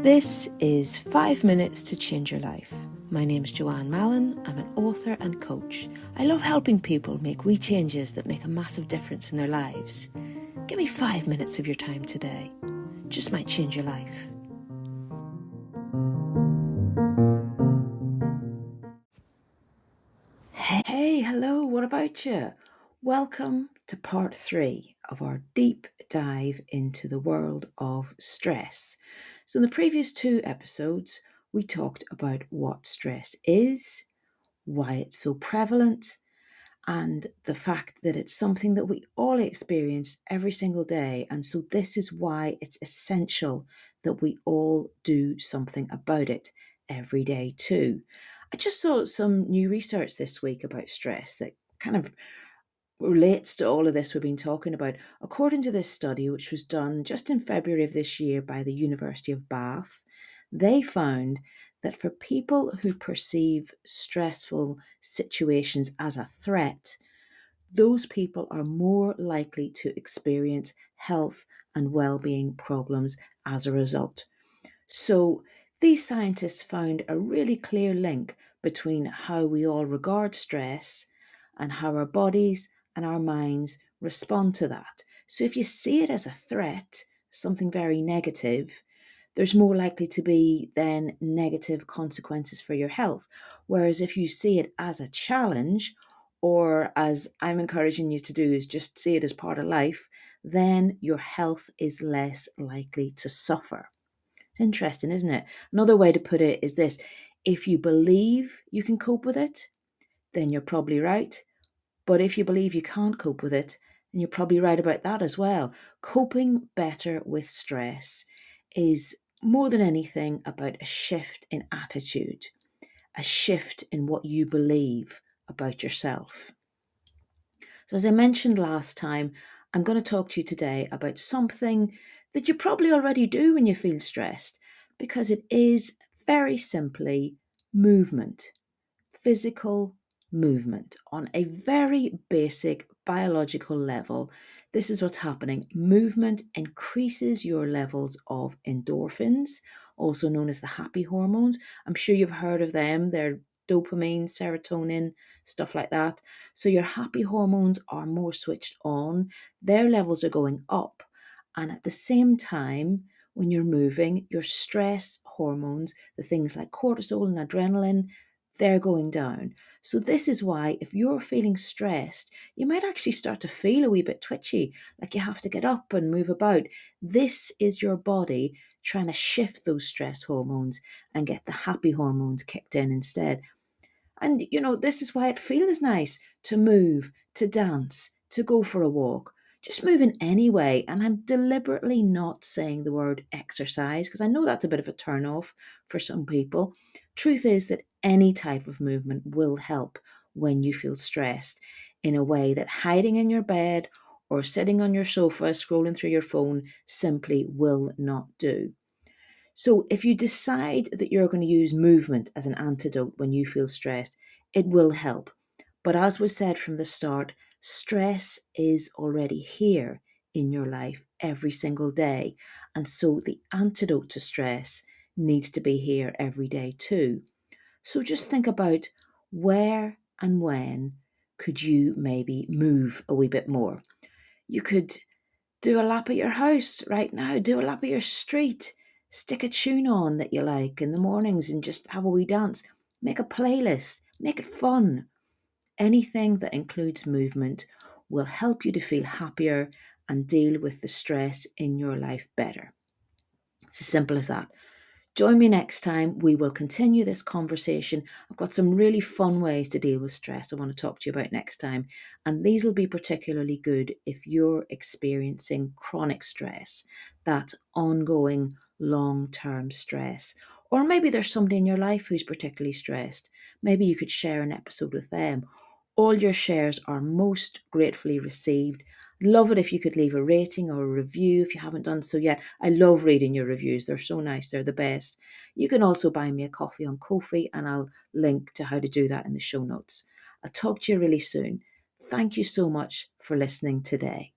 This is 5 Minutes to Change Your Life. My name is Joanne Mallon. I'm an author and coach. I love helping people make wee changes that make a massive difference in their lives. Give me 5 minutes of your time today. Just might change your life. Hey, hello, what about you? Welcome to part 3 of our deep dive into the world of stress. So in the previous 2 episodes, we talked about what stress is, why it's so prevalent, and the fact that it's something that we all experience every single day. And so this is why it's essential that we all do something about it every day too. I just saw some new research this week about stress that kind of relates to all of this we've been talking about. According to this study, which was done just in February of this year by the University of Bath, they found that for people who perceive stressful situations as a threat, those people are more likely to experience health and well-being problems as a result. So these scientists found a really clear link between how we all regard stress and how our bodies and our minds respond to that. So if you see it as a threat, something very negative, there's more likely to be then negative consequences for your health. Whereas if you see it as a challenge, or as I'm encouraging you to do, is just see it as part of life, then your health is less likely to suffer. It's interesting, isn't it? Another way to put it is this: if you believe you can cope with it, then you're probably right. But if you believe you can't cope with it, then you're probably right about that as well. Coping better with stress is more than anything about a shift in attitude, a shift in what you believe about yourself. So, as I mentioned last time, I'm going to talk to you today about something that you probably already do when you feel stressed, because it is very simply movement, physical movement on a very basic biological level. This is what's happening. Movement increases your levels of endorphins, also known as the happy hormones. I'm sure you've heard of them. They're dopamine, serotonin, stuff like that. So your happy hormones are more switched on. Their levels are going up. And at the same time, when you're moving, your stress hormones, the things like cortisol and adrenaline, they're going down. So this is why if you're feeling stressed, you might actually start to feel a wee bit twitchy, like you have to get up and move about. This is your body trying to shift those stress hormones and get the happy hormones kicked in instead. And this is why it feels nice to move, to dance, to go for a walk. Just move in any way. And I'm deliberately not saying the word exercise because I know that's a bit of a turn off for some people. Truth is that any type of movement will help when you feel stressed, in a way that hiding in your bed or sitting on your sofa scrolling through your phone simply will not do. So if you decide that you're going to use movement as an antidote when you feel stressed, it will help. But as was said from the start, stress is already here in your life every single day. And so the antidote to stress needs to be here every day too. So just think about where and when could you maybe move a wee bit more. You could do a lap at your house right now. Do a lap at your street. Stick a tune on that you like in the mornings and just have a wee dance. Make a playlist. Make it fun. Anything that includes movement will help you to feel happier and deal with the stress in your life better. It's as simple as that. Join me next time. We will continue this conversation. I've got some really fun ways to deal with stress I want to talk to you about next time. And these will be particularly good if you're experiencing chronic stress, that ongoing long-term stress. Or maybe there's somebody in your life who's particularly stressed. Maybe you could share an episode with them. All your shares are most gratefully received. Love it if you could leave a rating or a review if you haven't done so yet. I love reading your reviews. They're so nice. They're the best. You can also buy me a coffee on Ko-fi, and I'll link to how to do that in the show notes. I'll talk to you really soon. Thank you so much for listening today.